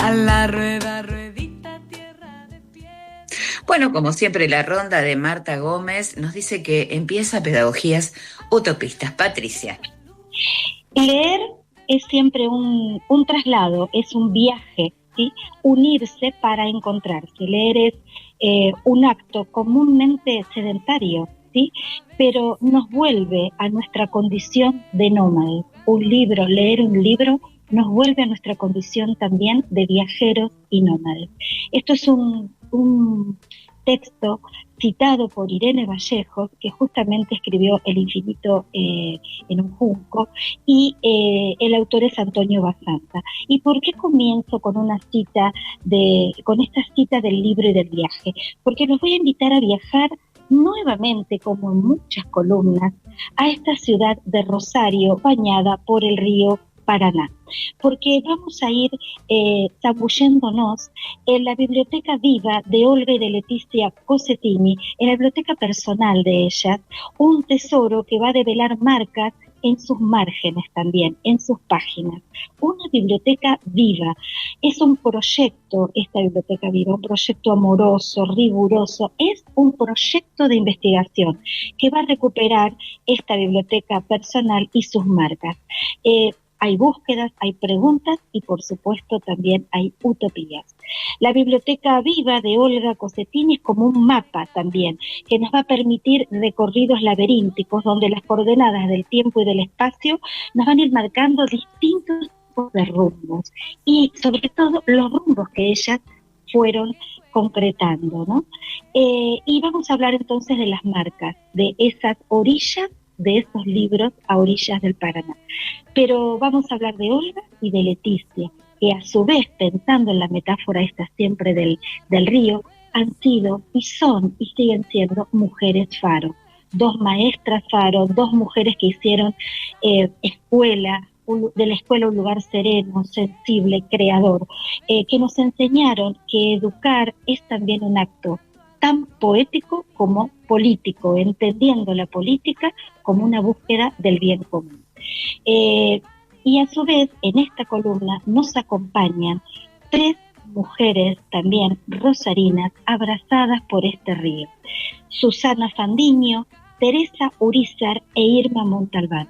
a la rueda, ruedita, tierra de pie. Bueno, como siempre, la ronda de Marta Gómez nos dice que empieza Pedagogías Utopistas. Patricia. Leer es siempre un traslado, es un viaje, ¿sí? Unirse para encontrarse. Leer es un acto comúnmente sedentario, ¿sí? Pero nos vuelve a nuestra condición de nómade. Leer un libro, nos vuelve a nuestra condición también de viajeros y nómades. Esto es un texto citado por Irene Vallejos, que justamente escribió El infinito en un junco, y el autor es Antonio Basanta. ¿Y por qué comienzo con con esta cita del libro y del viaje? Porque los voy a invitar a viajar nuevamente, como en muchas columnas, a esta ciudad de Rosario, bañada por el río Paraná, porque vamos a ir zambulléndonos en la biblioteca viva de Olga y de Leticia Cossettini, en la biblioteca personal de ellas, un tesoro que va a develar marcas en sus márgenes también, en sus páginas. Una biblioteca viva. Es un proyecto, esta biblioteca viva, un proyecto amoroso, riguroso, es un proyecto de investigación que va a recuperar esta biblioteca personal y sus marcas. Hay búsquedas, hay preguntas y por supuesto también hay utopías. La biblioteca viva de Olga Cossettini es como un mapa también, que nos va a permitir recorridos laberínticos donde las coordenadas del tiempo y del espacio nos van a ir marcando distintos tipos de rumbos y sobre todo los rumbos que ellas fueron concretando, ¿no? Y vamos a hablar entonces de las marcas, de esas orillas, de esos libros a orillas del Paraná. Pero vamos a hablar de Olga y de Leticia, que a su vez, pensando en la metáfora esta siempre del río, han sido y son y siguen siendo mujeres faro. Dos maestras faro, dos mujeres que hicieron de la escuela un lugar sereno, sensible, creador, que nos enseñaron que educar es también un acto tan poético como político, entendiendo la política como una búsqueda del bien común. Y a su vez, en esta columna nos acompañan tres mujeres también rosarinas abrazadas por este río. Susana Fandiño, Teresa Urizar e Irma Montalbán,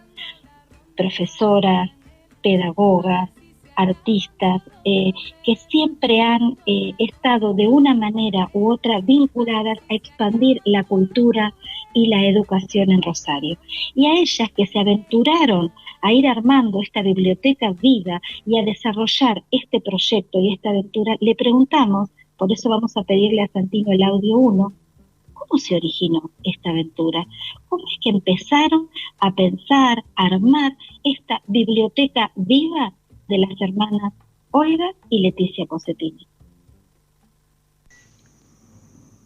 profesoras, pedagogas, artistas que siempre han estado de una manera u otra vinculadas a expandir la cultura y la educación en Rosario. Y a ellas que se aventuraron a ir armando esta biblioteca viva y a desarrollar este proyecto y esta aventura, le preguntamos, por eso vamos a pedirle a Santino el audio 1, ¿cómo se originó esta aventura? ¿Cómo es que empezaron a pensar, a armar esta biblioteca viva de las hermanas Olga y Leticia Cossettini?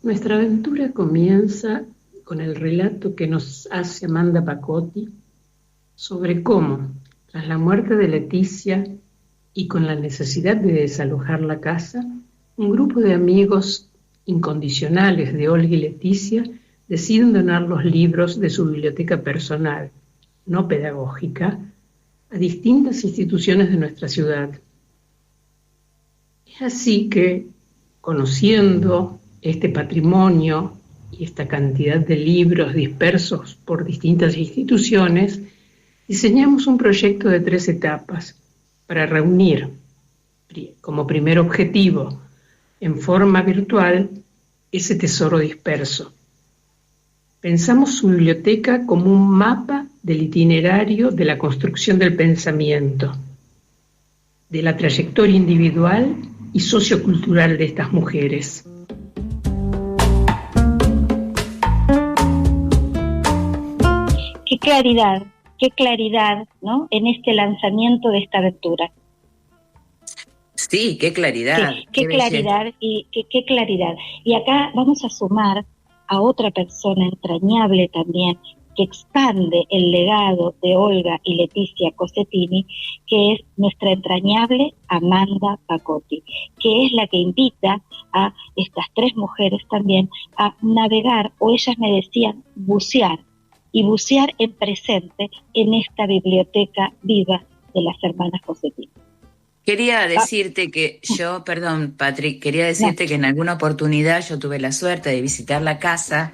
Nuestra aventura comienza con el relato que nos hace Amanda Pacotti sobre cómo, tras la muerte de Leticia y con la necesidad de desalojar la casa, un grupo de amigos incondicionales de Olga y Leticia deciden donar los libros de su biblioteca personal, no pedagógica, a distintas instituciones de nuestra ciudad. Es así que, conociendo este patrimonio y esta cantidad de libros dispersos por distintas instituciones, diseñamos un proyecto de 3 etapas para reunir, como primer objetivo, en forma virtual, ese tesoro disperso. Pensamos su biblioteca como un mapa del itinerario de la construcción del pensamiento, de la trayectoria individual y sociocultural de estas mujeres. Qué claridad, ¿no? En este lanzamiento de esta aventura. Sí, qué claridad. Qué claridad y qué claridad. Y acá vamos a sumar a otra persona entrañable también, que expande el legado de Olga y Leticia Cossettini, que es nuestra entrañable Amanda Pacotti, que es la que invita a estas 3 mujeres también a navegar, o ellas me decían bucear, y bucear en presente en esta biblioteca viva de las hermanas Cossettini. Quería Ah, decirte que yo, perdón, Patrick, quería no. decirte que en alguna oportunidad yo tuve la suerte de visitar la casa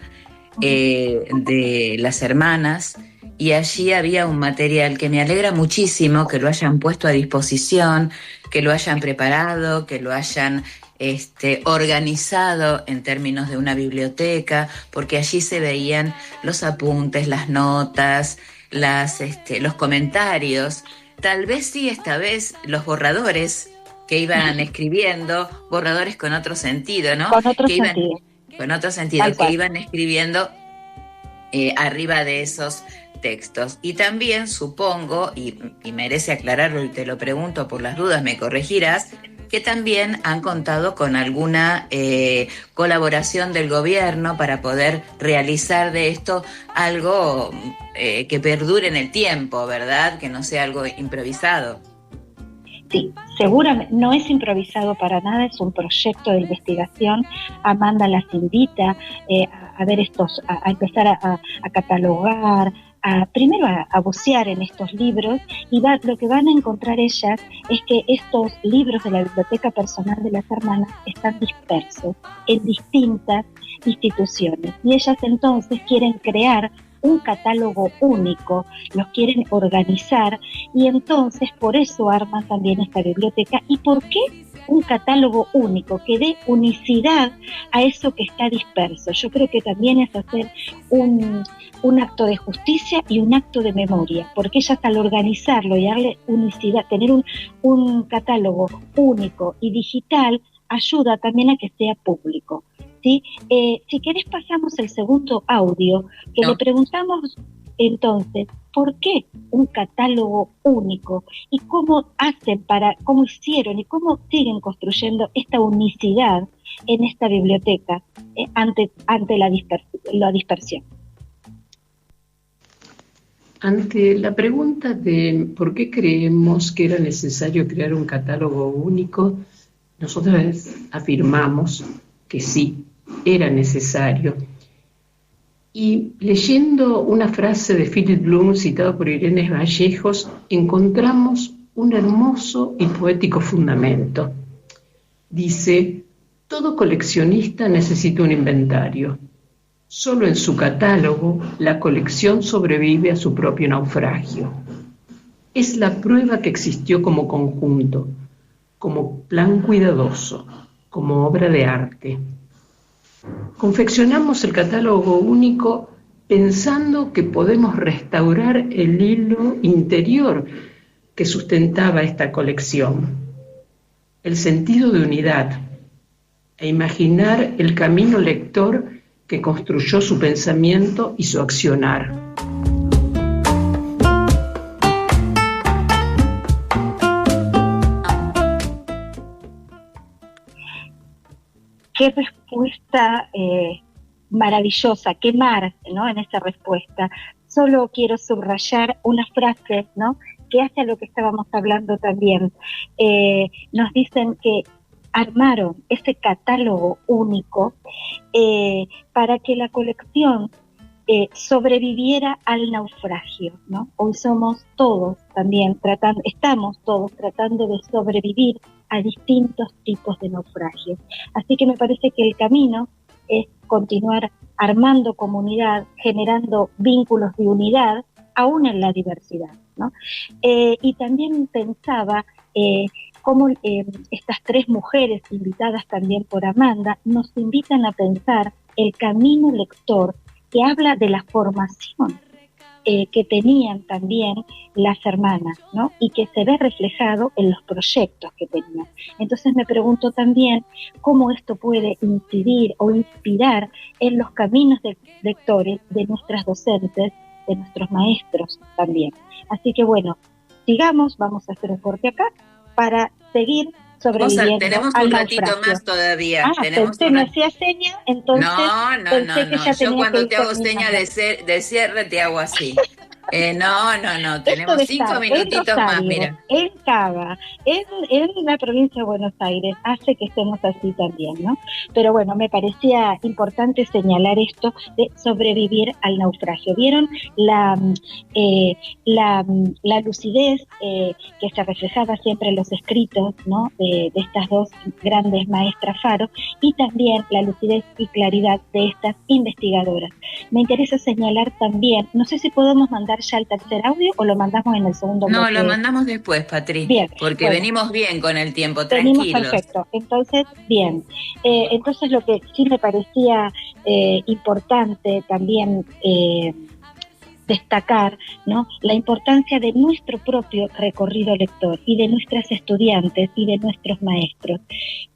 Ujú. de las hermanas y allí había un material que me alegra muchísimo que lo hayan puesto a disposición, que lo hayan preparado, que lo hayan organizado en términos de una biblioteca, porque allí se veían los apuntes, las notas, los comentarios, tal vez sí esta vez los borradores que iban escribiendo, borradores con otro sentido, ¿no? Con otro Que iban sentido, con otro tal sentido, que cual. iban escribiendo arriba de esos textos. Y también supongo, y merece aclararlo y te lo pregunto por las dudas, me corregirás, que también han contado con alguna colaboración del gobierno para poder realizar de esto algo que perdure en el tiempo, ¿verdad? Que no sea algo improvisado. Sí, seguramente no es improvisado para nada, es un proyecto de investigación. Amanda las invita a ver a empezar a catalogar, primero a bucear en estos libros y lo que van a encontrar ellas es que estos libros de la biblioteca personal de las hermanas están dispersos en distintas instituciones y ellas entonces quieren crear un catálogo único, los quieren organizar y entonces por eso arman también esta biblioteca. ¿Y por qué un catálogo único? Que dé unicidad a eso que está disperso. Yo creo que también es hacer un acto de justicia y un acto de memoria, porque ellas al organizarlo y darle unicidad, tener un catálogo único y digital, ayuda también a que sea público. ¿Sí? Si querés pasamos el segundo audio, que le No. preguntamos entonces, ¿por qué un catálogo único? ¿Y cómo hicieron y cómo siguen construyendo esta unicidad en esta biblioteca ante la dispersión? Ante la pregunta de por qué creemos que era necesario crear un catálogo único, nosotros afirmamos que sí, era necesario. Y leyendo una frase de Philip Bloom citada por Irene Vallejos, encontramos un hermoso y poético fundamento. Dice, todo coleccionista necesita un inventario. Solo en su catálogo la colección sobrevive a su propio naufragio. Es la prueba que existió como conjunto, como plan cuidadoso, como obra de arte. Confeccionamos el catálogo único pensando que podemos restaurar el hilo interior que sustentaba esta colección, el sentido de unidad, e imaginar el camino lector que construyó su pensamiento y su accionar. Qué respuesta maravillosa, qué mar, ¿no? En esa respuesta. Solo quiero subrayar una frase, ¿no? Que hace a lo que estábamos hablando también. Nos dicen que armaron ese catálogo único para que la colección sobreviviera al naufragio, ¿no? Hoy somos todos también estamos todos tratando de sobrevivir a distintos tipos de naufragios. Así que me parece que el camino es continuar armando comunidad, generando vínculos de unidad, aún en la diversidad, ¿no? Y también pensaba cómo estas tres mujeres invitadas también por Amanda nos invitan a pensar el camino lector que habla de la formación que tenían también las hermanas, ¿no? Y que se ve reflejado en los proyectos que tenían. Entonces me pregunto también cómo esto puede incidir o inspirar en los caminos de lectores de nuestras docentes, de nuestros maestros también. Así que bueno, sigamos, vamos a hacer un corte acá para seguir sobreviviendo Tenemos al un ratito naufragio. más todavía. Tenemos Pensé, me hacía seña, entonces No. pensé que ya Yo tenía que cuando ir te hago seña terminando. de cierre te hago así. No, Esto tenemos de 5 estar en minutitos más, Rosario, mira. en Cava, en la provincia de Buenos Aires, hace que estemos así también, ¿no? Pero bueno, me parecía importante señalar esto de sobrevivir al naufragio. ¿Vieron la, la lucidez que se reflejaba siempre en los escritos, ¿no? De estas dos grandes maestras Faro, y también la lucidez y claridad de estas investigadoras? Me interesa señalar también, no sé si podemos mandar ya el tercer audio o lo mandamos en el segundo No, bloque. lo mandamos después, Patri, Bien, porque bueno, venimos bien con el tiempo, venimos tranquilos. perfecto. Entonces, bien. Entonces, lo que sí me parecía importante también destacar, ¿no? La importancia de nuestro propio recorrido lector y de nuestras estudiantes y de nuestros maestros.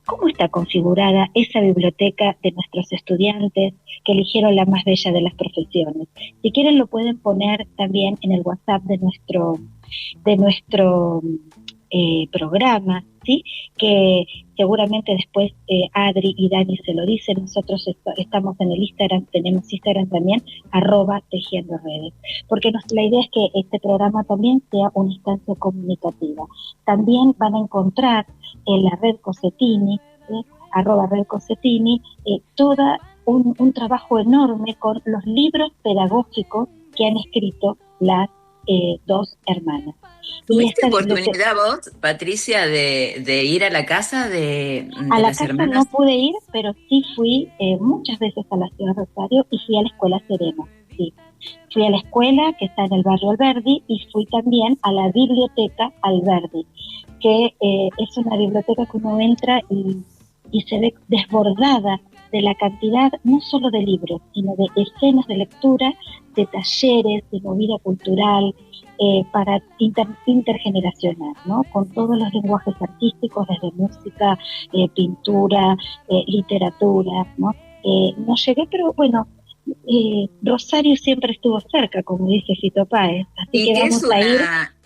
¿Cómo está configurada esa biblioteca de nuestros estudiantes que eligieron la más bella de las profesiones? Si quieren lo pueden poner también en el WhatsApp de nuestro programa, ¿sí? Que seguramente después Adri y Dani se lo dicen. Nosotros estamos en el Instagram, tenemos Instagram también, @tejiendo redes, porque la idea es que este programa también sea una instancia comunicativa. También van a encontrar en la red Cosetini, @red Cosetini, toda un trabajo enorme con los libros pedagógicos que han escrito las dos hermanas. ¿Tuviste oportunidad vos, Patricia, de ir a la casa de a la las casa hermanas? no pude ir, pero sí fui muchas veces a la ciudad de Rosario y fui a la escuela Serena. Sí. Fui a la escuela que está en el barrio Alberdi y fui también a la biblioteca Alberdi, que es una biblioteca que uno entra y se ve desbordada de la cantidad no solo de libros, sino de escenas de lectura, de talleres, de movida cultural, para intergeneracional, ¿no? Con todos los lenguajes artísticos, desde música, pintura, literatura, ¿no? No llegué, pero bueno, Rosario siempre estuvo cerca, como dice Fito Páez, así que vamos a ir,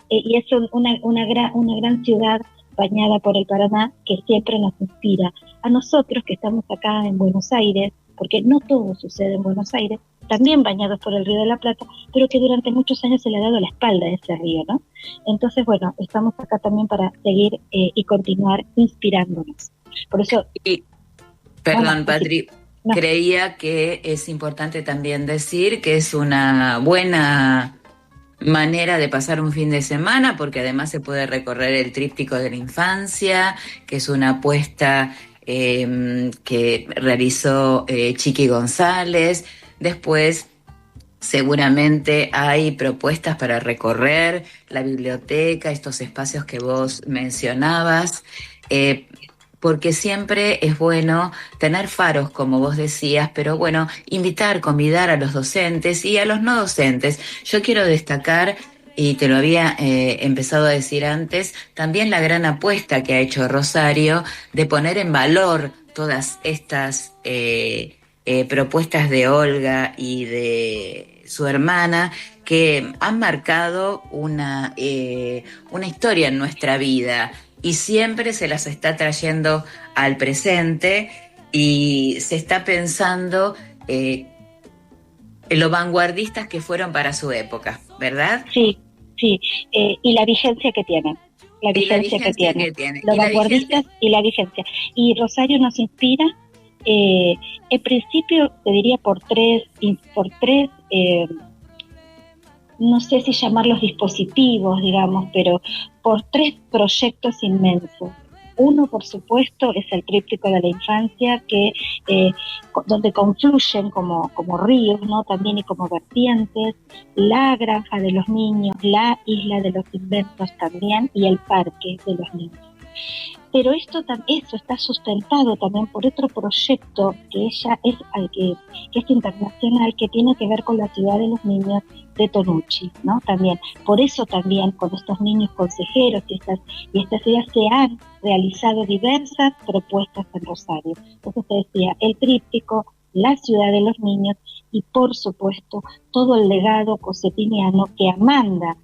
y es una gran ciudad bañada por el Paraná, que siempre nos inspira a nosotros que estamos acá en Buenos Aires, porque no todo sucede en Buenos Aires, también bañados por el Río de la Plata, pero que durante muchos años se le ha dado la espalda a ese río, ¿no? Entonces, bueno, estamos acá también para seguir y continuar inspirándonos. Por eso... Perdón, Patri, no. Creía que es importante también decir que es una buena manera de pasar un fin de semana, porque además se puede recorrer el tríptico de la infancia, que es una apuesta que realizó Chiqui González. Después seguramente hay propuestas para recorrer la biblioteca, estos espacios que vos mencionabas, porque siempre es bueno tener faros, como vos decías, pero bueno, convidar a los docentes y a los no docentes. Yo quiero destacar, y te lo había empezado a decir antes, también la gran apuesta que ha hecho Rosario de poner en valor todas estas propuestas de Olga y de su hermana, que han marcado una historia en nuestra vida, y siempre se las está trayendo al presente y se está pensando en lo vanguardistas que fueron para su época, ¿verdad? Sí, y la vigencia que tienen. La vigencia que tienen. Los vanguardistas y la vigencia. Y Rosario nos inspira, en principio te diría por tres no sé si llamarlos dispositivos, digamos, pero por 3 proyectos inmensos. Uno, por supuesto, es el tríptico de la infancia, que donde confluyen como ríos, ¿no? También y como vertientes, la granja de los niños, la isla de los inventos también, y el parque de los niños. Pero eso está sustentado también por otro proyecto que es internacional, que tiene que ver con la ciudad de los niños de Tonucci, ¿no? También, por eso también con estos niños consejeros y estas ideas se han realizado diversas propuestas en Rosario. Entonces te decía, el tríptico, la ciudad de los niños y por supuesto todo el legado cosetiniano que Amanda,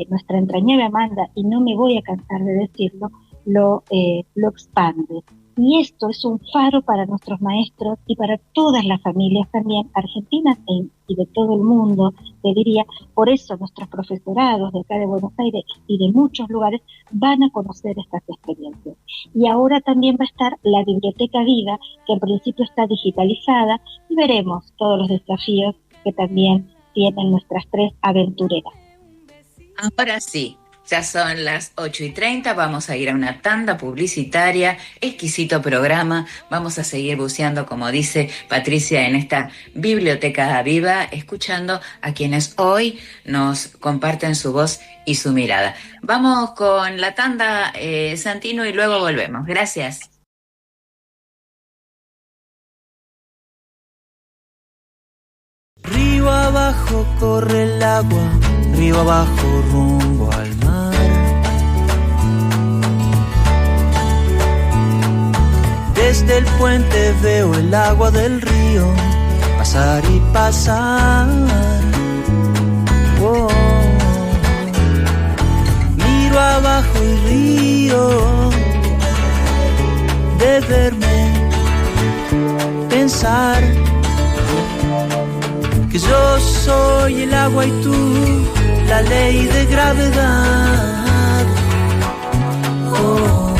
nuestra entrañable Amanda, y no me voy a cansar de decirlo, lo expande. Y esto es un faro para nuestros maestros y para todas las familias también, argentinas y de todo el mundo, te diría. Por eso nuestros profesorados de acá de Buenos Aires y de muchos lugares van a conocer estas experiencias. Y ahora también va a estar la Biblioteca Viva, que en principio está digitalizada, y veremos todos los desafíos que también tienen nuestras 3 aventureras. Ahora sí, ya son las 8:30, vamos a ir a una tanda publicitaria, exquisito programa, vamos a seguir buceando, como dice Patricia, en esta Biblioteca Viva, escuchando a quienes hoy nos comparten su voz y su mirada. Vamos con la tanda, Santino, y luego volvemos. Gracias. Río abajo corre el agua, río abajo rumbo al mar. Desde el puente veo el agua del río pasar y pasar. Oh. Miro abajo y río de verme pensar que yo soy el agua y tú la ley de gravedad. Oh.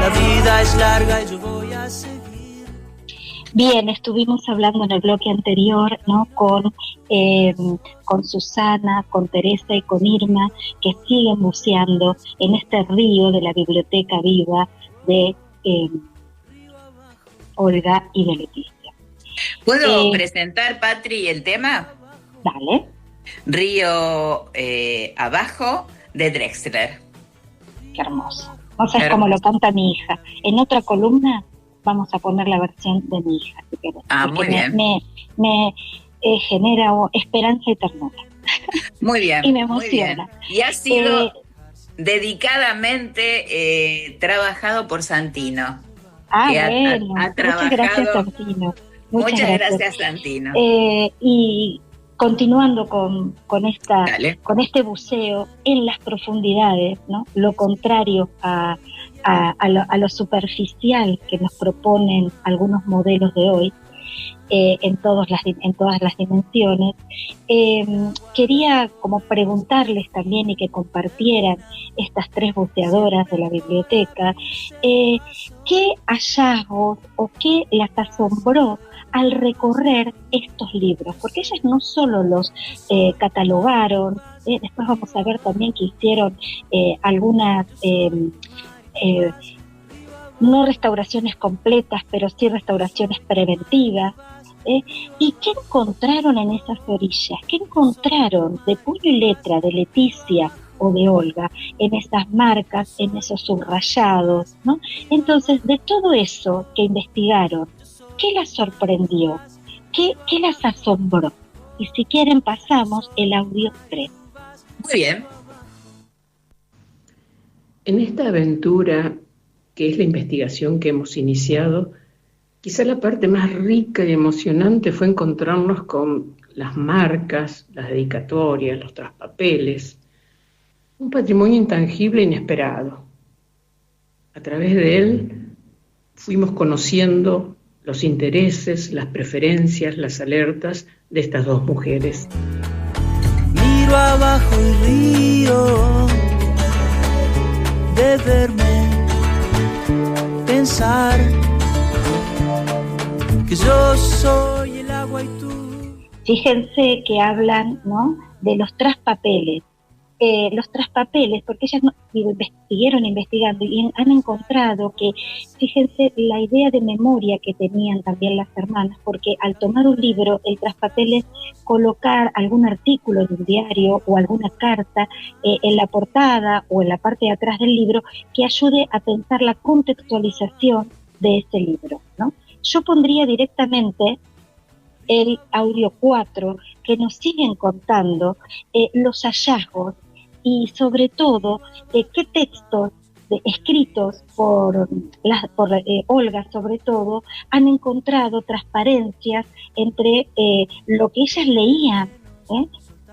La vida es larga y yo voy a seguir. Bien, estuvimos hablando en el bloque anterior, ¿no? Con Susana, con Teresa y con Irma, que siguen buceando en este río de la Biblioteca Viva de Olga y de Leticia. ¿Puedo presentar, Patri, el tema? Dale. Río abajo de Drexler. Qué hermoso. No sabes cómo lo canta mi hija. En otra columna vamos a poner la versión de mi hija, si querés. Muy bien. Me genera esperanza y ternura. Muy bien. Y me emociona. Y ha sido dedicadamente trabajado por Santino. Bueno. Ha trabajado. Muchas gracias, Santino. Muchas gracias, Santino. Y continuando con este buceo en las profundidades, ¿no? Lo contrario a lo superficial que nos proponen algunos modelos de hoy, en todas las dimensiones. Quería como preguntarles también y que compartieran estas 3 buceadoras de la biblioteca, ¿qué hallazgos o qué las asombró al recorrer estos libros? Porque ellas no solo los catalogaron, después vamos a ver también que hicieron algunas no restauraciones completas, pero sí restauraciones preventivas. ¿Y qué encontraron en esas orillas? ¿Qué encontraron de puño y letra de Leticia o de Olga en esas marcas, en esos subrayados, ¿no? Entonces, de todo eso que investigaron, ¿qué las sorprendió? ¿Qué las asombró? Y si quieren pasamos el audio 3. Muy bien. En esta aventura, que es la investigación que hemos iniciado, quizá la parte más rica y emocionante fue encontrarnos con las marcas, las dedicatorias, los traspapeles, un patrimonio intangible e inesperado. A través de él fuimos conociendo los intereses, las preferencias, las alertas de estas 2 mujeres. Miro abajo y río de verme pensar que yo soy el agua y tú. Fíjense que hablan, ¿no?, de los traspapeles. Los traspapeles, porque ellas siguieron investigando y han encontrado que, fíjense, la idea de memoria que tenían también las hermanas, porque al tomar un libro, el traspapel es colocar algún artículo de un diario o alguna carta en la portada o en la parte de atrás del libro que ayude a pensar la contextualización de ese libro, ¿no? Yo pondría directamente el audio 4, que nos siguen contando los hallazgos y sobre todo qué textos escritos por Olga, sobre todo, han encontrado transparencias entre lo que ellas leían,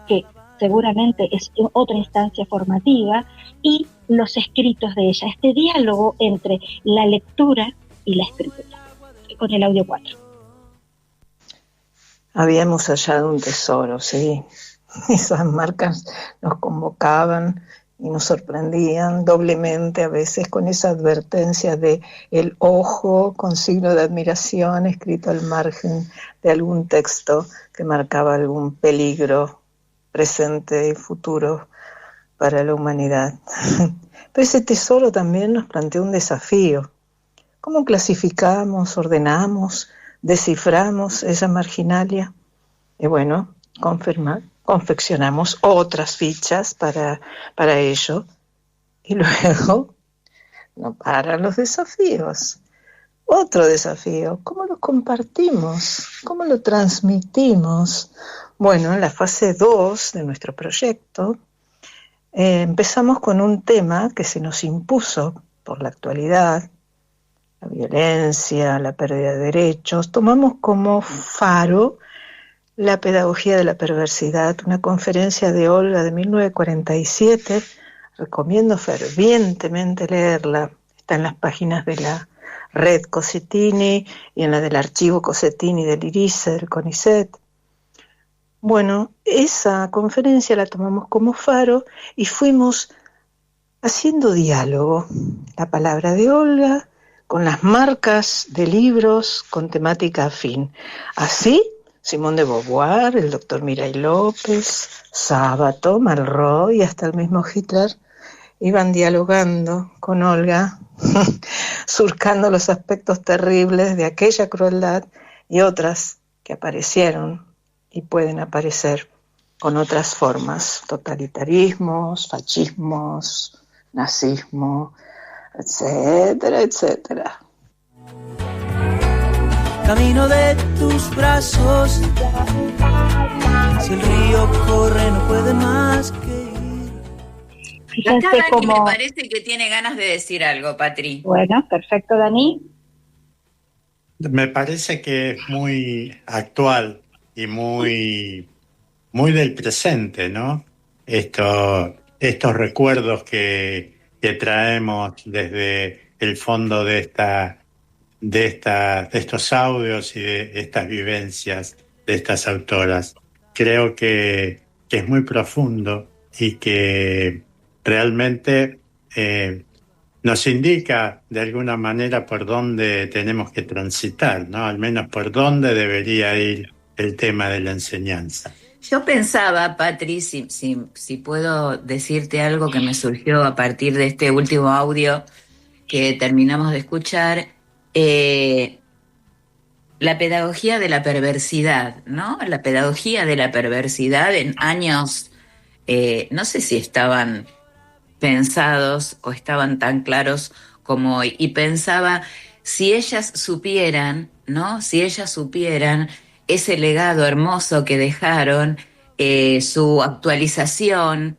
que seguramente es otra instancia formativa, y los escritos de ella, este diálogo entre la lectura y la escritura, con el audio 4. Habíamos hallado un tesoro, sí. Esas marcas nos convocaban y nos sorprendían doblemente a veces con esa advertencia de el ojo con signo de admiración escrito al margen de algún texto que marcaba algún peligro presente y futuro para la humanidad. Pero ese tesoro también nos planteó un desafío. ¿Cómo clasificamos, ordenamos, desciframos esa marginalia? Y bueno, confeccionamos otras fichas para ello. Y luego no paran los desafíos. Otro desafío, ¿cómo lo compartimos? ¿Cómo lo transmitimos? Bueno, en la fase 2 de nuestro proyecto empezamos con un tema que se nos impuso por la actualidad, la violencia, la pérdida de derechos. Tomamos como faro la pedagogía de la perversidad, una conferencia de Olga de 1947. Recomiendo fervientemente leerla. Está en las páginas de la Red Cossettini y en la del archivo Cossettini del IRICE, del CONICET. Bueno, esa conferencia la tomamos como faro y fuimos haciendo diálogo. La palabra de Olga con las marcas de libros con temática afín. Así, Simone de Beauvoir, el doctor Miray López, Sábato, Malraux y hasta el mismo Hitler iban dialogando con Olga, surcando los aspectos terribles de aquella crueldad y otras que aparecieron y pueden aparecer con otras formas, totalitarismos, fascismos, nazismo, etcétera, etcétera. Camino de tus brazos, si el río corre no puede más que ir. Acá Dani me parece que tiene ganas de decir algo, Patri. Bueno, perfecto, Dani. Me parece que es muy actual y muy del presente, ¿no? Estos recuerdos que traemos desde el fondo de estos audios y de estas vivencias de estas autoras. Creo que es muy profundo y que realmente nos indica de alguna manera por dónde tenemos que transitar, ¿no? Al menos por dónde debería ir el tema de la enseñanza. Yo pensaba, Patri, si puedo decirte algo que me surgió a partir de este último audio que terminamos de escuchar, la pedagogía de la perversidad, ¿no? La pedagogía de la perversidad en años, no sé si estaban pensados o estaban tan claros como hoy. Y pensaba, si ellas supieran, ¿no? Si ellas supieran ese legado hermoso que dejaron, su actualización,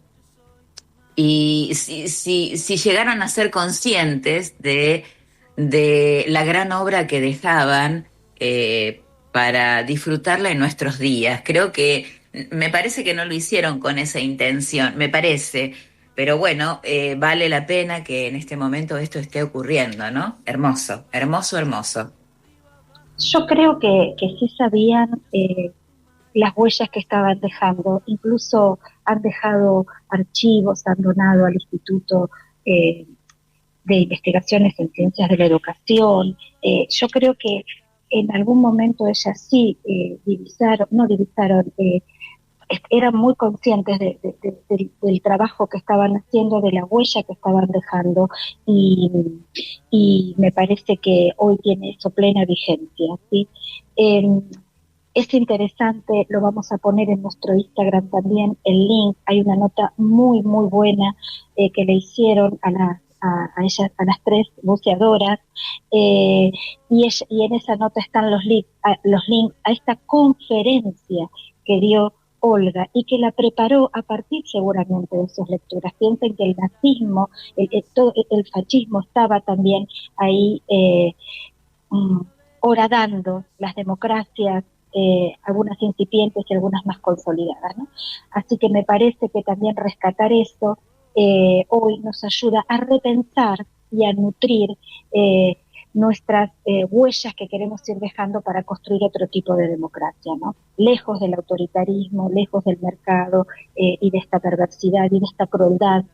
y si llegaron a ser conscientes de la gran obra que dejaban para disfrutarla en nuestros días. Creo que, me parece que no lo hicieron con esa intención, me parece, pero bueno, vale la pena que en este momento esto esté ocurriendo, ¿no? Hermoso, hermoso, hermoso. Yo creo que sí sabían las huellas que estaban dejando, incluso han dejado archivos, han donado al Instituto de Investigaciones en Ciencias de la Educación. Yo creo que en algún momento ellas sí eran muy conscientes del trabajo que estaban haciendo, de la huella que estaban dejando, y me parece que hoy tiene eso plena vigencia, ¿sí? Es interesante, lo vamos a poner en nuestro Instagram también, el link. Hay una nota muy, muy buena que le hicieron a ellas, a las tres buceadoras, y en esa nota están los links a esta conferencia que dio Olga y que la preparó a partir seguramente de sus lecturas. Piensen que el nazismo, el fascismo estaba también ahí horadando las democracias algunas incipientes y algunas más consolidadas, ¿no? Así que me parece que también rescatar eso hoy nos ayuda a repensar y a nutrir nuestras huellas que queremos ir dejando para construir otro tipo de democracia, ¿no? Lejos del autoritarismo, lejos del mercado y de esta perversidad y de esta crueldad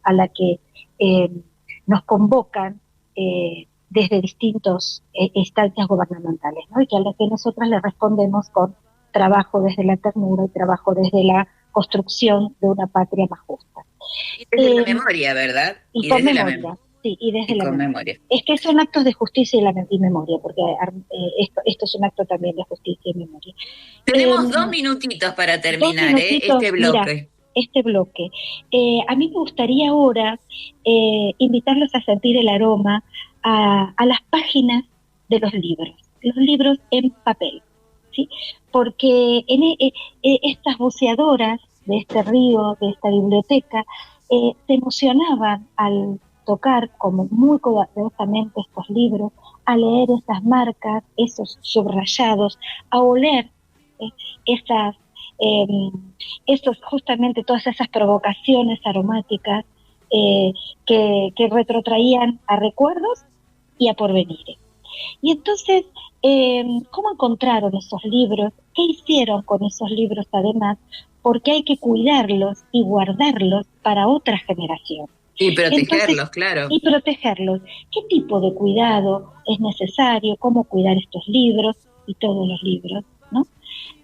a la que nos convocan desde distintas instancias gubernamentales, ¿no? Y que a las que nosotras le respondemos con trabajo desde la ternura y trabajo desde la construcción de una patria más justa. Y desde la memoria, ¿verdad? Y con memoria. Sí, y desde la memoria. Es que son actos de justicia y memoria, porque esto es un acto también de justicia y memoria. Tenemos 2 minutitos para terminar este bloque. Mira, este bloque. A mí me gustaría ahora invitarlos a sentir el aroma a las páginas de los libros en papel, ¿sí? Porque estas buceadoras de este río, de esta biblioteca, se emocionaban al tocar como muy cuidadosamente estos libros, a leer esas marcas, esos subrayados, a oler justamente todas esas provocaciones aromáticas que retrotraían a recuerdos y a porvenires. Y entonces, ¿cómo encontraron esos libros? ¿Qué hicieron con esos libros además? Porque hay que cuidarlos y guardarlos para otra generación. Y protegerlos, entonces, claro. Y protegerlos. ¿Qué tipo de cuidado es necesario? ¿Cómo cuidar estos libros y todos los libros, ¿no?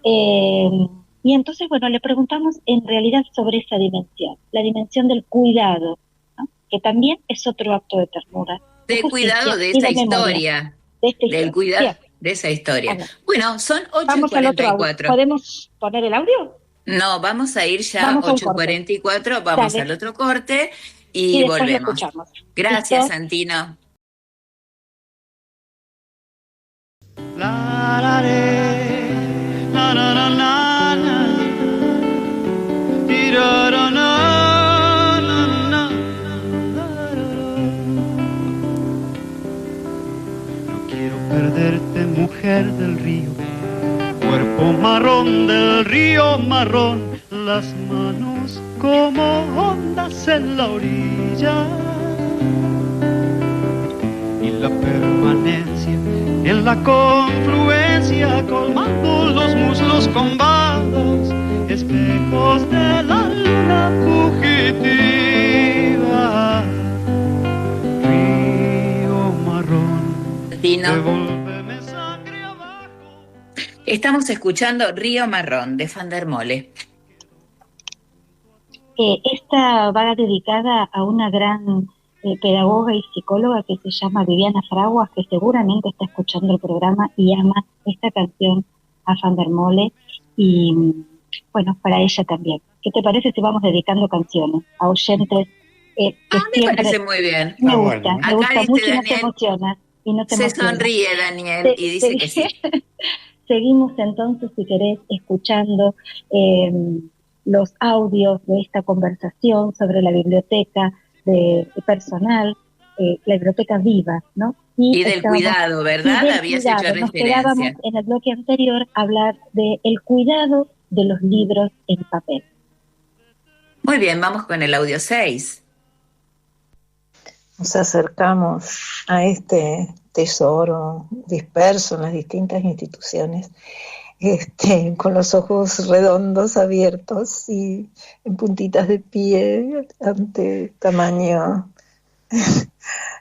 Y entonces, bueno, le preguntamos en realidad sobre esa dimensión, la dimensión del cuidado, ¿no? Que también es otro acto de ternura. De cuidado de esa historia. Del cuidado de esa historia. Bueno, son 8:44. ¿Podemos poner el audio? No, vamos a ir ya 8:44, vamos al otro corte y volvemos. Gracias, Santino. No quiero perderte, mujer del río, cuerpo marrón del río marrón, las manos como ondas en la orilla y la permanencia en la confluencia, colmando los muslos con balas, espejos de la luna fugitiva. Río marrón, devuélveme sangre abajo. Estamos escuchando Río Marrón de Van der Mole. Esta va dedicada a una gran pedagoga y psicóloga que se llama Viviana Fraguas, que seguramente está escuchando el programa y ama esta canción a Van der Mole, y bueno, para ella también. ¿Qué te parece si vamos dedicando canciones a oyentes? Me parece muy bien. Me gusta mucho y Daniel, nos emociona. Y nos se emociona. sonríe Daniel y dice que sí. Seguimos entonces, si querés, escuchando los audios de esta conversación sobre la biblioteca de personal, la biblioteca viva, ¿no? Y del cuidado, ¿verdad? Habías hecho referencia. Nos quedábamos en el bloque anterior a hablar del cuidado de los libros en papel. Muy bien, vamos con el audio 6. Nos acercamos a este tesoro disperso en las distintas instituciones, con los ojos redondos, abiertos y en puntitas de pie ante tamaño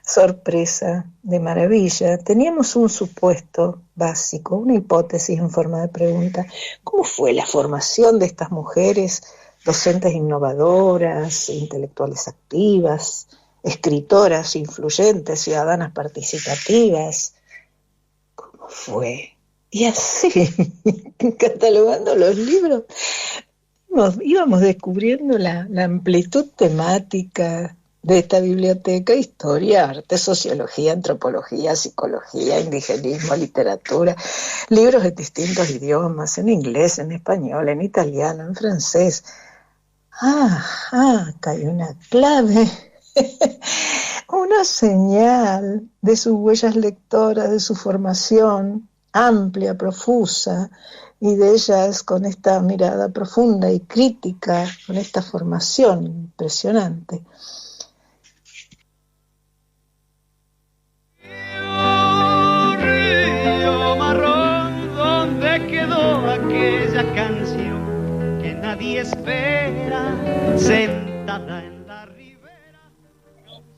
sorpresa de maravilla. Teníamos un supuesto básico, una hipótesis en forma de pregunta. ¿Cómo fue la formación de estas mujeres, docentes innovadoras, intelectuales activas, escritoras influyentes, ciudadanas participativas? ¿Cómo fue? Y así, catalogando los libros, íbamos descubriendo la amplitud temática de esta biblioteca: historia, arte, sociología, antropología, psicología, indigenismo, literatura, libros de distintos idiomas, en inglés, en español, en italiano, en francés. Acá hay una clave. Una señal de sus huellas lectoras, de su formación, amplia, profusa, y de ellas con esta mirada profunda y crítica, con esta formación impresionante. Río marrón, ¿dónde quedó aquella canción que nadie espera, sentada en la ribera?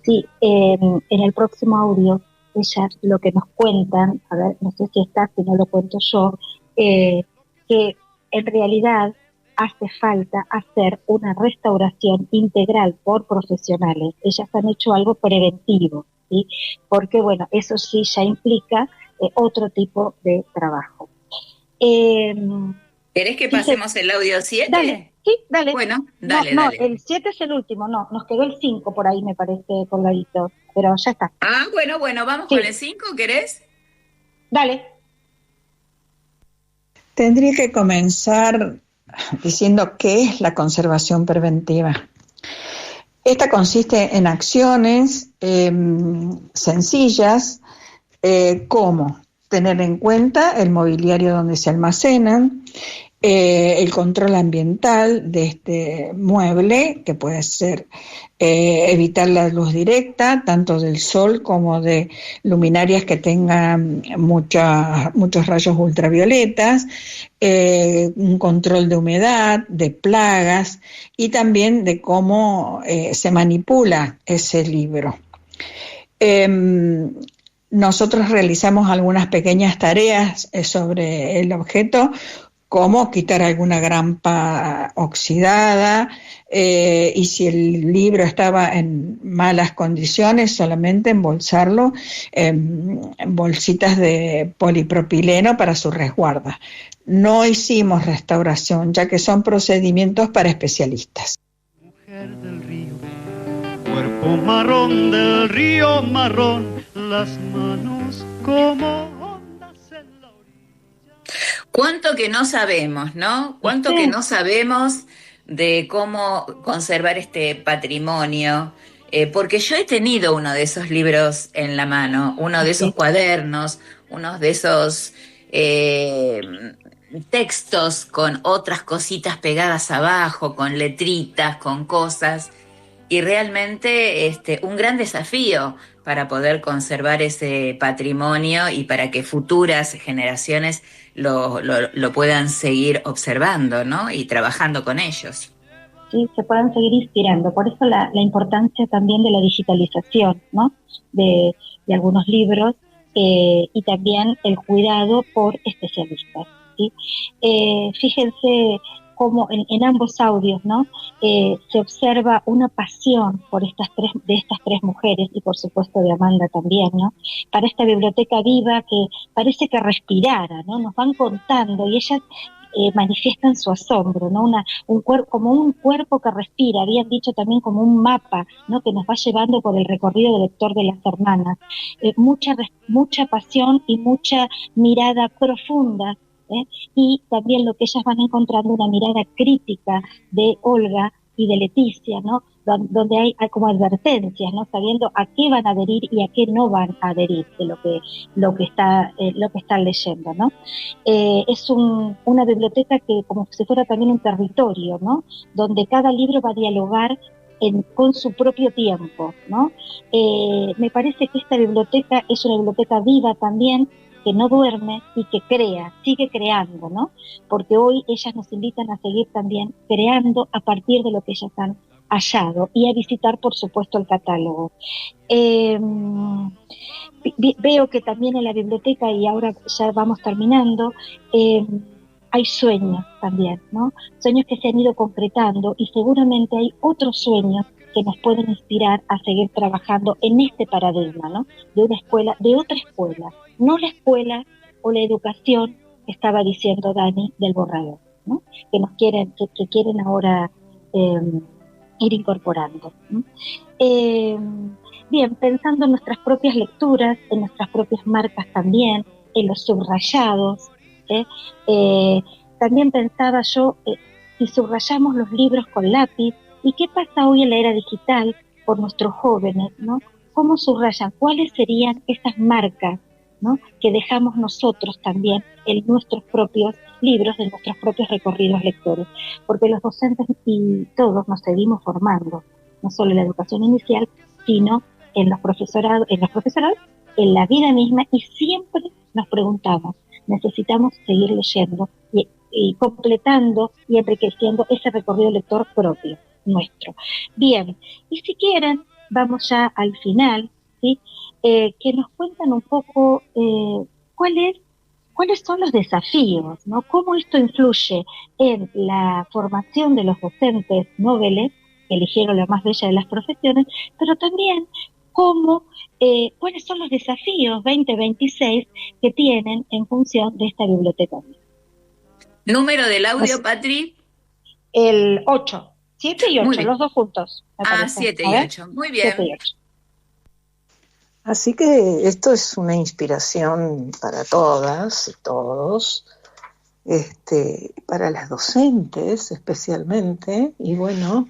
Sí, en el próximo audio, ellas lo que nos cuentan, a ver, no sé si está, si no lo cuento yo, que en realidad hace falta hacer una restauración integral por profesionales. Ellas han hecho algo preventivo, ¿sí? Porque, bueno, eso sí ya implica otro tipo de trabajo. ¿Querés que pasemos el audio 7? Dale, sí, dale. Bueno, dale, no, dale. el 7 es el último, no, nos quedó el 5 por ahí, me parece, colgadito, pero ya está. Ah, bueno, vamos Sí. con el 5, ¿querés? Dale. Tendría que comenzar diciendo qué es la conservación preventiva. Esta consiste en acciones sencillas, como tener en cuenta el mobiliario donde se almacenan, el control ambiental de este mueble, que puede ser evitar la luz directa, tanto del sol como de luminarias que tengan muchos rayos ultravioletas, un control de humedad, de plagas y también de cómo se manipula ese libro. Nosotros realizamos algunas pequeñas tareas sobre el objeto, como quitar alguna grampa oxidada, y si el libro estaba en malas condiciones, solamente embolsarlo en bolsitas de polipropileno para su resguardo. No hicimos restauración, ya que son procedimientos para especialistas. Mujer del río, cuerpo marrón del río marrón, las manos como ondas en la orilla. Cuánto que no sabemos, ¿no? Cuánto que no sabemos de cómo conservar este patrimonio, porque yo he tenido uno de esos libros en la mano, uno de esos cuadernos, uno de esos textos con otras cositas pegadas abajo, con letritas, con cosas, y realmente un gran desafío para poder conservar ese patrimonio y para que futuras generaciones lo puedan seguir observando, ¿no? Y trabajando con ellos. Sí, se puedan seguir inspirando. Por eso la importancia también de la digitalización, ¿no? De algunos libros, y también el cuidado por especialistas, ¿sí? Fíjense cómo en ambos audios, ¿no? Se observa una pasión por estas tres mujeres, y por supuesto de Amanda también, ¿no? Para esta biblioteca viva que parece que respirara, ¿no? Nos van contando y ellas manifiestan su asombro, ¿no? Como un cuerpo que respira, habían dicho también como un mapa, ¿no? Que nos va llevando por el recorrido del lector de las hermanas. Mucha pasión y mucha mirada profunda, y también lo que ellas van encontrando, una mirada crítica de Olga y de Leticia, ¿no? Donde hay como advertencias, ¿no? Sabiendo a qué van a adherir y a qué no van a adherir de lo que están leyendo, ¿no? Es una biblioteca que como si fuera también un territorio, ¿no? Donde cada libro va a dialogar con su propio tiempo, ¿no? Me parece que esta biblioteca es una biblioteca viva también, que no duerme y que sigue creando, ¿no? Porque hoy ellas nos invitan a seguir también creando a partir de lo que ellas han hallado y a visitar, por supuesto, el catálogo. Veo que también en la biblioteca, y ahora ya vamos terminando, hay sueños también, ¿no? Sueños que se han ido concretando, y seguramente hay otros sueños que nos pueden inspirar a seguir trabajando en este paradigma, ¿no? De una escuela, de otra escuela, no la escuela o la educación que estaba diciendo Dani del borrador, ¿no? Que nos quieren ahora ir incorporando, ¿no? Bien, pensando en nuestras propias lecturas, en nuestras propias marcas también, en los subrayados, también pensaba yo, si subrayamos los libros con lápiz, ¿y qué pasa hoy en la era digital por nuestros jóvenes, ¿no? ¿Cómo subrayan? ¿Cuáles serían esas marcas ¿no?, que dejamos nosotros también en nuestros propios libros, en nuestros propios recorridos lectores, porque los docentes y todos nos seguimos formando, no solo en la educación inicial, sino en los profesorados, en la vida misma, y siempre nos preguntamos, necesitamos seguir leyendo y completando y enriqueciendo ese recorrido lector propio, nuestro. Bien, y si quieren, vamos ya al final, ¿sí?, que nos cuentan un poco cuáles son los desafíos, ¿no?, cómo esto influye en la formación de los docentes noveles, que eligieron la más bella de las profesiones, pero también cuáles son los desafíos 2026 que tienen en función de esta biblioteca. ¿Número del audio, Patri? El 8, 7 y 8, los dos juntos. 7 y 8, muy bien. 7 y 8. Así que esto es una inspiración para todas y todos, para las docentes especialmente, y bueno,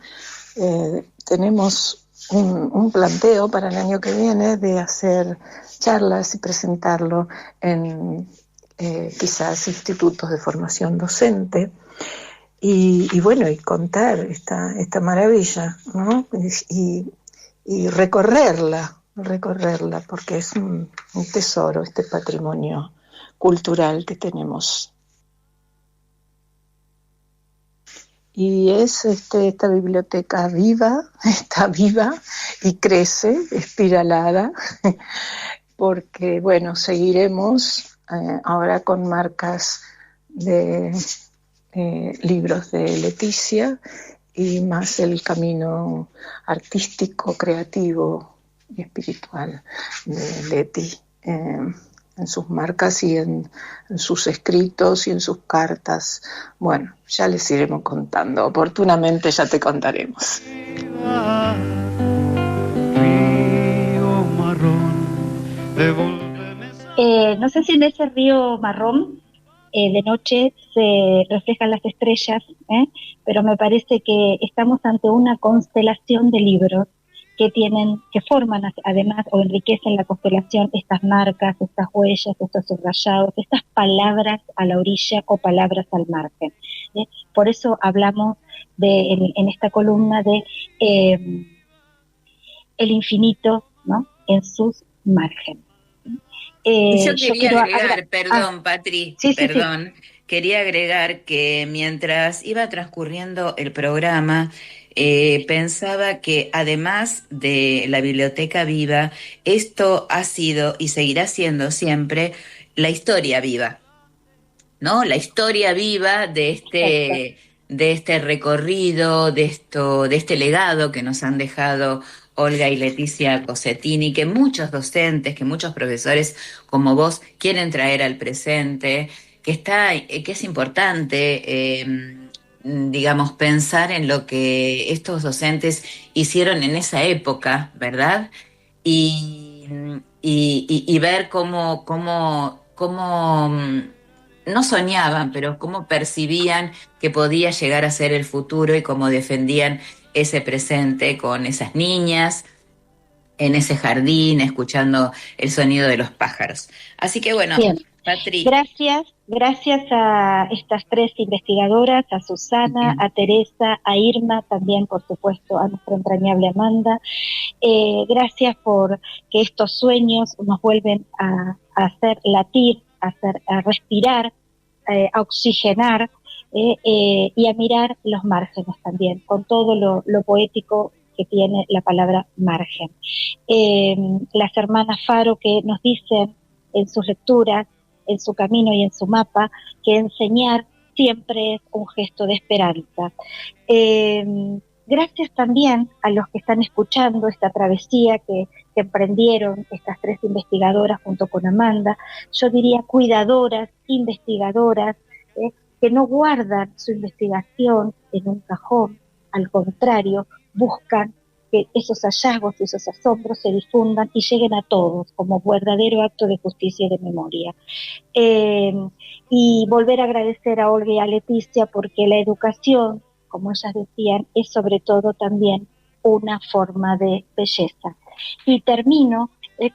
tenemos un planteo para el año que viene de hacer charlas y presentarlo en quizás institutos de formación docente, y bueno, y contar esta maravilla, ¿no?, y recorrerla, porque es un tesoro este patrimonio cultural que tenemos. Y es esta biblioteca está viva y crece, espiralada, porque bueno, seguiremos ahora con marcas de libros de Leticia, y más el camino artístico, creativo y espiritual de Leti, en sus marcas y en sus escritos y en sus cartas. Bueno, ya les iremos contando, oportunamente ya te contaremos. Río marrón, no sé si en ese río marrón de noche se reflejan las estrellas, pero me parece que estamos ante una constelación de libros que forman además o enriquecen la constelación, estas marcas, estas huellas, estos subrayados, estas palabras a la orilla o palabras al margen. Por eso hablamos en esta columna de el infinito, ¿no?, en sus márgenes. Yo quería agregar, perdón, Patri, perdón. Quería agregar que mientras iba transcurriendo el programa, pensaba que además de la Biblioteca Viva, esto ha sido y seguirá siendo siempre la historia viva, ¿no? La historia viva de este recorrido, de este legado que nos han dejado Olga y Leticia Cossettini, que muchos docentes, que muchos profesores como vos quieren traer al presente, que es importante, digamos, pensar en lo que estos docentes hicieron en esa época, ¿verdad? Y ver cómo no soñaban, pero cómo percibían que podía llegar a ser el futuro y cómo defendían ese presente con esas niñas en ese jardín, escuchando el sonido de los pájaros. Así que bueno, bien. Patri. Gracias a estas tres investigadoras, a Susana, a Teresa, a Irma, también por supuesto a nuestra entrañable Amanda. Gracias por que estos sueños nos vuelven a hacer latir, a respirar, a oxigenar, y a mirar los márgenes también, con todo lo poético que tiene la palabra margen. Las hermanas Faro que nos dicen en sus lecturas, en su camino y en su mapa, que enseñar siempre es un gesto de esperanza. Gracias también a los que están escuchando esta travesía que emprendieron estas tres investigadoras junto con Amanda, yo diría cuidadoras, investigadoras, que no guardan su investigación en un cajón, al contrario, buscan que esos hallazgos y esos asombros se difundan y lleguen a todos como verdadero acto de justicia y de memoria. Y volver a agradecer a Olga y a Leticia porque la educación, como ellas decían, es sobre todo también una forma de belleza. Y termino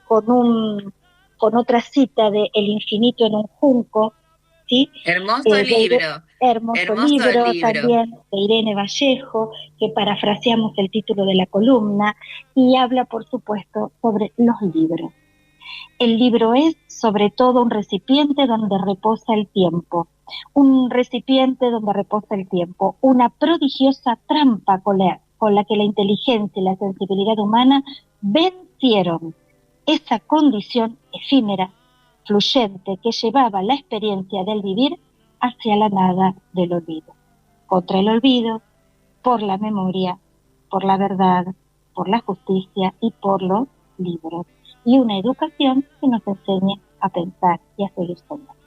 con con otra cita de El infinito en un junco, ¿sí? Hermoso libro. Hermoso libro también de Irene Vallejo, que parafraseamos el título de la columna, y habla, por supuesto, sobre los libros. El libro es, sobre todo, un recipiente donde reposa el tiempo. Un recipiente donde reposa el tiempo. Una prodigiosa trampa con la que la inteligencia y la sensibilidad humana vencieron esa condición efímera, fluyente, que llevaba la experiencia del vivir hacia la nada del olvido. Contra el olvido, por la memoria, por la verdad, por la justicia y por los libros. Y una educación que nos enseñe a pensar y a seguir soñando.